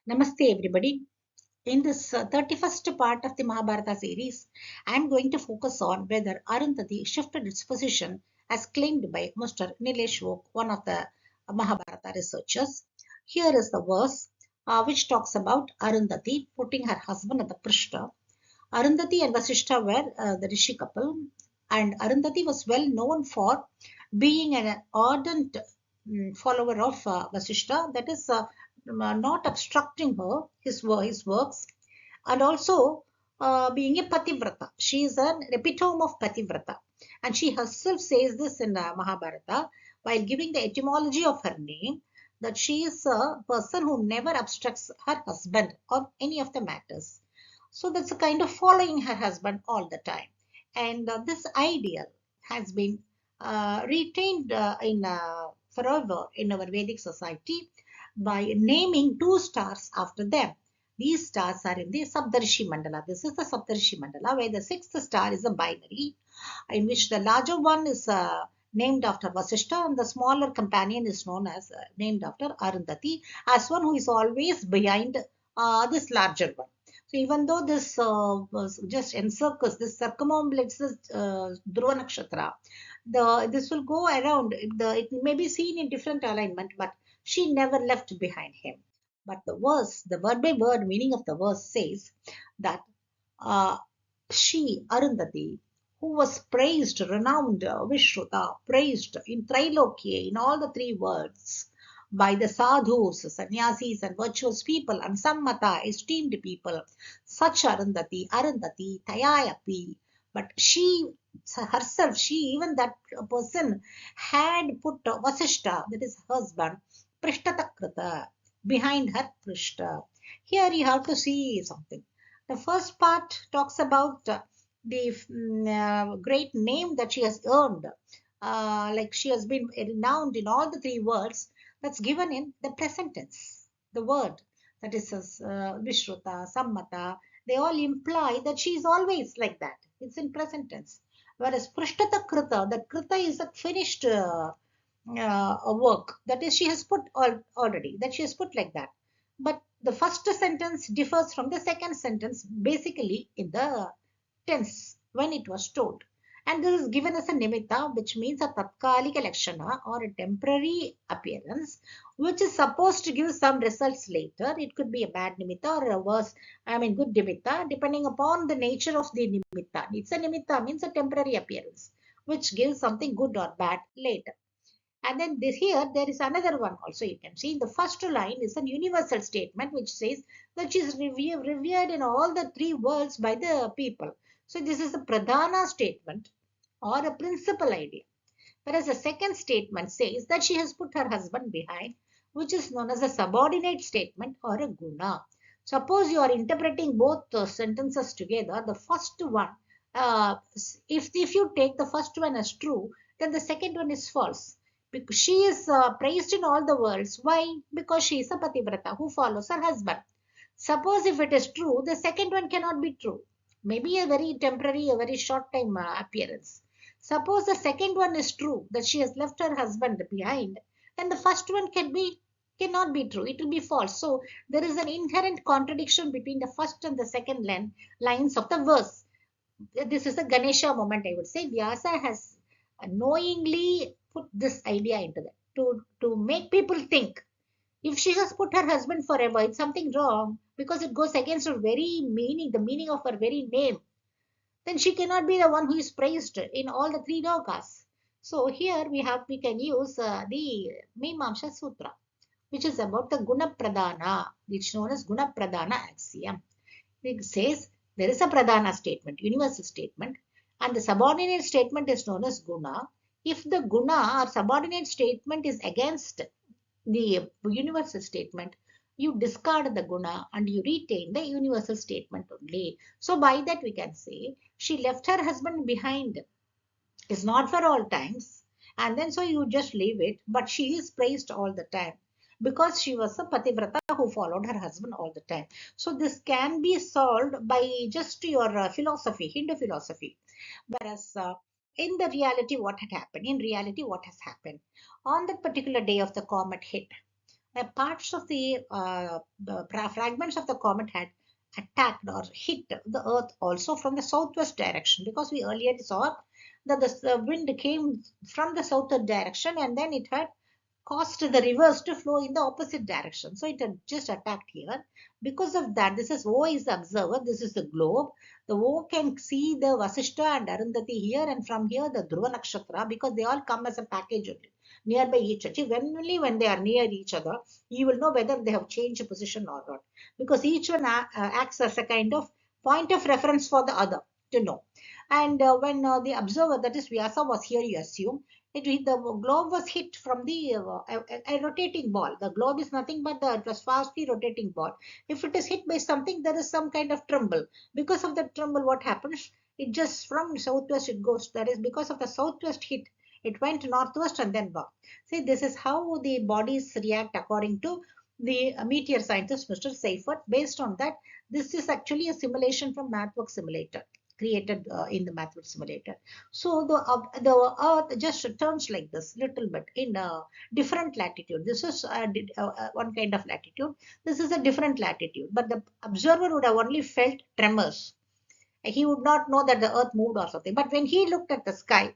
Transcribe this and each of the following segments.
Namaste everybody. In this 31st part of the Mahabharata series, I am going to focus on whether Arundhati shifted its position as claimed by Mr. Nilesh Oak, one of the Mahabharata researchers. Here is the verse which talks about Arundhati putting her husband at the Prishta. Arundhati and Vasishtha were the Rishi couple, and Arundhati was well known for being an ardent follower of Vasishtha, that is, not obstructing his works, and also being a Pativrata. She is an epitome of Pativrata, and she herself says this in Mahabharata while giving the etymology of her name, that she is a person who never obstructs her husband or any of the matters. So that's a kind of following her husband all the time. And this ideal has been retained in forever in our Vedic society by naming two stars after them. These stars are in the Saptarishi Mandala. This is the Saptarishi Mandala, where the sixth star is a binary, in which the larger one is named after Vasishtha and the smaller companion is known as named after Arundhati, as one who is always behind this larger one. So even though this just encircles, this circumambulates this Dhruva Nakshatra, this will go around. It may be seen in different alignment, but she never left behind him. But the verse, the word by word meaning of the verse says that uh, she, Arundhati, who was praised, renowned, Vishruta, praised in Trilokya, in all the three worlds, by the sadhus, sannyasis, and virtuous people, and sammata, esteemed people, such Arundhati, Tayayapi. But she herself, even that person, had put Vasishtha, that is husband, Prishtatakrita, behind her Prishta. Here you have to see something. The first part talks about the great name that she has earned. Like she has been renowned in all the three words. That's given in the present tense. The word that is Vishruta, Sammata, they all imply that she is always like that. It's in present tense. Whereas Prishtata Krita, that Krita is a finished a work. That is, she has put already, that she has put like that. But the first sentence differs from the second sentence basically in the tense when it was told. And this is given as a nimitta, which means a tatkalika lakshana or a temporary appearance, which is supposed to give some results later. It could be a bad nimitta or a worse, good nimitta, depending upon the nature of the nimitta. It's a nimitta, means a temporary appearance, which gives something good or bad later. And then here there is another one also you can see. The first line is a universal statement which says that she is revered in all the three worlds by the people. So this is a pradhana statement or a principal idea. Whereas the second statement says that she has put her husband behind, which is known as a subordinate statement or a guna. Suppose you are interpreting both sentences together, the first one, if you take the first one as true, then the second one is false. Because she is praised in all the worlds. Why? Because she is a Pativrata who follows her husband. Suppose if it is true, the second one cannot be true. Maybe a very temporary, a very short time appearance. Suppose the second one is true, that she has left her husband behind, then the first one cannot be true. It will be false. So there is an inherent contradiction between the first and the second lines of the verse. This is a Ganesha moment, I would say. Vyasa has knowingly put this idea into that to make people think. If she has put her husband forever, it's something wrong because it goes against her very meaning, the meaning of her very name. Then she cannot be the one who is praised in all the three lokas. So here we can use the Mīmāṃsā Sutra, which is about the Guna Pradhāna, which is known as Guna Pradhāna axiom. It says there is a Pradhana statement, universal statement, and the subordinate statement is known as Guna. If the Guna or subordinate statement is against the universal statement, you discard the Guna and you retain the universal statement only. So by that we can say she left her husband behind. Is not for all times, and then so you just leave it, but she is praised all the time because she was a Pativrata who followed her husband all the time. So this can be solved by just your philosophy, Hindu philosophy. Whereas in the reality, what had happened? In reality, what has happened? On that particular day of the comet hit, Parts of the fragments of the comet had attacked or hit the earth also from the southwest direction, because we earlier saw that the wind came from the southwest direction and then it had caused the rivers to flow in the opposite direction. So it had just attacked here. Because of that, this is O is the observer, this is the globe. The O can see the Vasishtha and Arundhati here, and from here the Dhruva Nakshatra, because they all come as a package only, nearby each other. Only when they are near each other, you will know whether they have changed position or not. Because each one acts as a kind of point of reference for the other to know. And when the observer, that is Vyasa, was here, you assume, the globe was hit from a rotating ball. The globe is nothing but it was fastly rotating ball. If it is hit by something, there is some kind of tremble. Because of the tremble, what happens? It just from southwest it goes. That is because of the southwest hit. It went northwest and then north. See, this is how the bodies react according to the meteor scientist, Mr. Seifert. Based on that, this is actually a simulation from MathWorks Simulator, created in the MathWorks Simulator. So the Earth just turns like this little bit in a different latitude. This is one kind of latitude. This is a different latitude. But the observer would have only felt tremors. He would not know that the Earth moved or something. But when he looked at the sky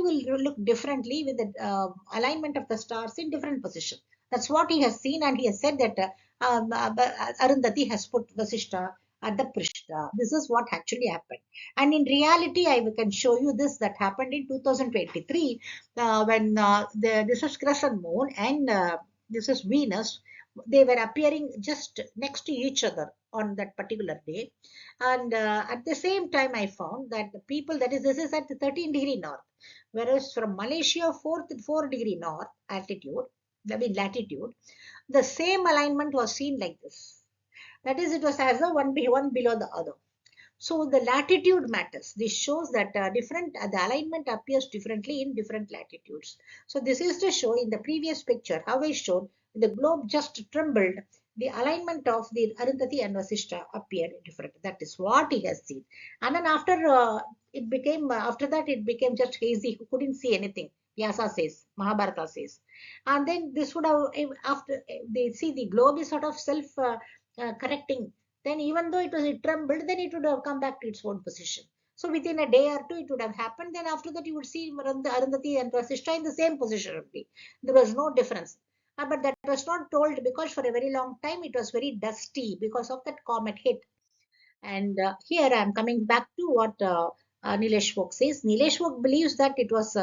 will look differently with the alignment of the stars in different position. That's what he has seen, and he has said that Arundhati has put Vasishtha at the Prishta. This is what actually happened. And in reality, I can show you this that happened in 2023 when this is Crescent Moon and this is Venus. They were appearing just next to each other on that particular day. And at the same time, I found that the people, that is, this is at 13° north, whereas from Malaysia, 4° north altitude, I mean latitude, the same alignment was seen like this. That is, it was as a one below the other. So the latitude matters. This shows that the alignment appears differently in different latitudes. So this is to show in the previous picture how I showed the globe just trembled. The alignment of the Arundhati and Vasishtha appeared different. That is what he has seen. And then after that it became just hazy. He couldn't see anything. Vyasa says, Mahabharata says. And then this would have, after they see the globe is sort of self correcting, then even though it trembled, then it would have come back to its own position. So within a day or two, it would have happened. Then after that, you would see Arundhati and Vasishtha in the same position only. There was no difference. But that was not told because for a very long time it was very dusty because of that comet hit. And here I am coming back to what Nilesh Oak says. Nilesh Oak believes that it was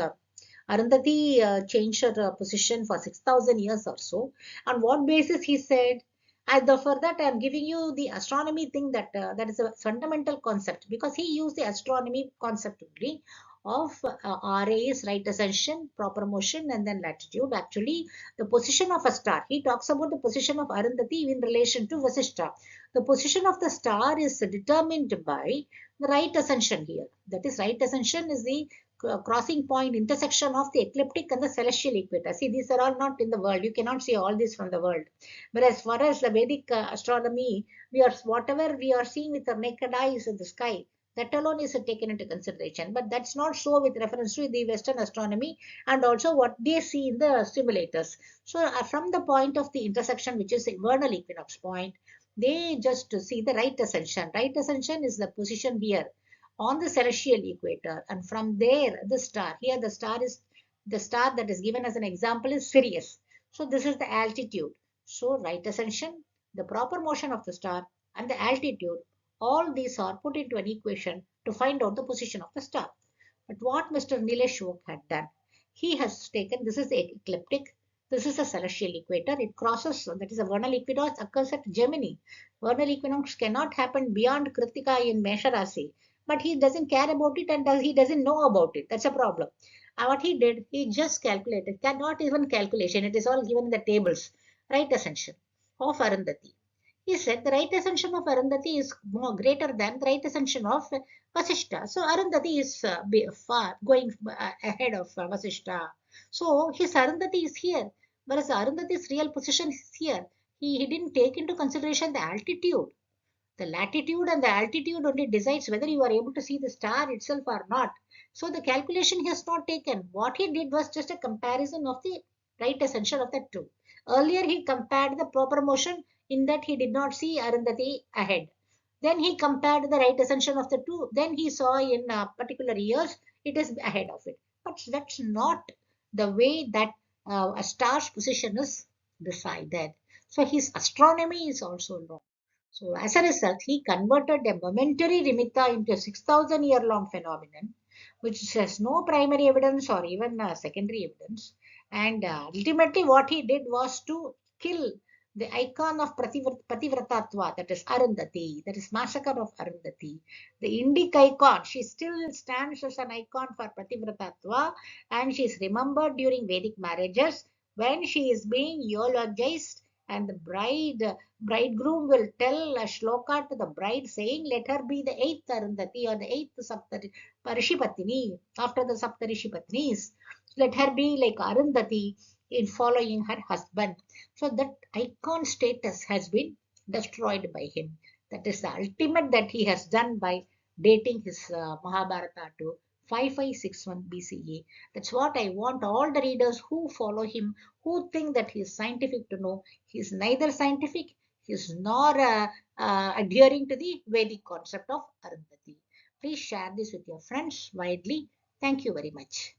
Arundhati changed her position for 6,000 years or so. On what basis he said? For that, I am giving you the astronomy thing that is a fundamental concept, because he used the astronomy concept only of RA is right ascension, proper motion, and then latitude. Actually, the position of a star. He talks about the position of Arundhati in relation to Vasishtha. The position of the star is determined by the right ascension here. That is, right ascension is the crossing point, intersection of the ecliptic and the celestial equator. See, these are all not in the world. You cannot see all this from the world. But as far as the Vedic astronomy, whatever we are seeing with our naked eyes in the sky, that alone is taken into consideration. But that's not so with reference to the Western astronomy and also what they see in the simulators. So from the point of the intersection, which is a vernal equinox point, they just see the right ascension. Right ascension is the position here on the celestial equator, and from there the star, here the star that is given as an example is Sirius. So this is the altitude. So right ascension, the proper motion of the star, and the altitude, all these are put into an equation to find out the position of the star. But what Mr. Nilesh Oak had done, he has taken, this is the ecliptic, this is the celestial equator, it crosses, that is a vernal equinox occurs at Gemini. Vernal equinox cannot happen beyond Kritika in Mesha Rasi, but he doesn't care about it, and he doesn't know about it. That's a problem. What he did, he just calculated, cannot even calculation, it is all given in the tables. Right ascension of Arundhati. He said the right ascension of Arundhati is more greater than the right ascension of Vasishtha. So Arundhati is far going ahead of Vasishtha. So his Arundhati is here, whereas Arundhati's real position is here. He didn't take into consideration the altitude. The latitude and the altitude only decides whether you are able to see the star itself or not. So the calculation he has not taken. What he did was just a comparison of the right ascension of the two. Earlier, he compared the proper motion in that he did not see Arundhati ahead. Then he compared the right ascension of the two. Then he saw in particular years it is ahead of it. But that's not the way that a star's position is decided. So his astronomy is also wrong. So as a result, he converted a momentary nimitta into a 6,000 year long phenomenon, which has no primary evidence or even secondary evidence. And ultimately, what he did was to kill the icon of Pativratātva, that is Arundhati, that is massacre of Arundhati. The Indic icon, she still stands as an icon for Pativratātva, and she is remembered during Vedic marriages when she is being eulogized, and the bridegroom will tell a shloka to the bride saying, let her be the eighth Arundhati or the eighth Rishipatini after the Saptarishipatnis. Let her be like Arundhati in following her husband. So that icon status has been destroyed by him. That is the ultimate that he has done by dating his Mahabharata to 5561 BCE. That's what I want all the readers who follow him, who think that he is scientific, to know. He is neither scientific, he is nor adhering to the Vedic concept of Arundhati. Please share this with your friends widely. Thank you very much.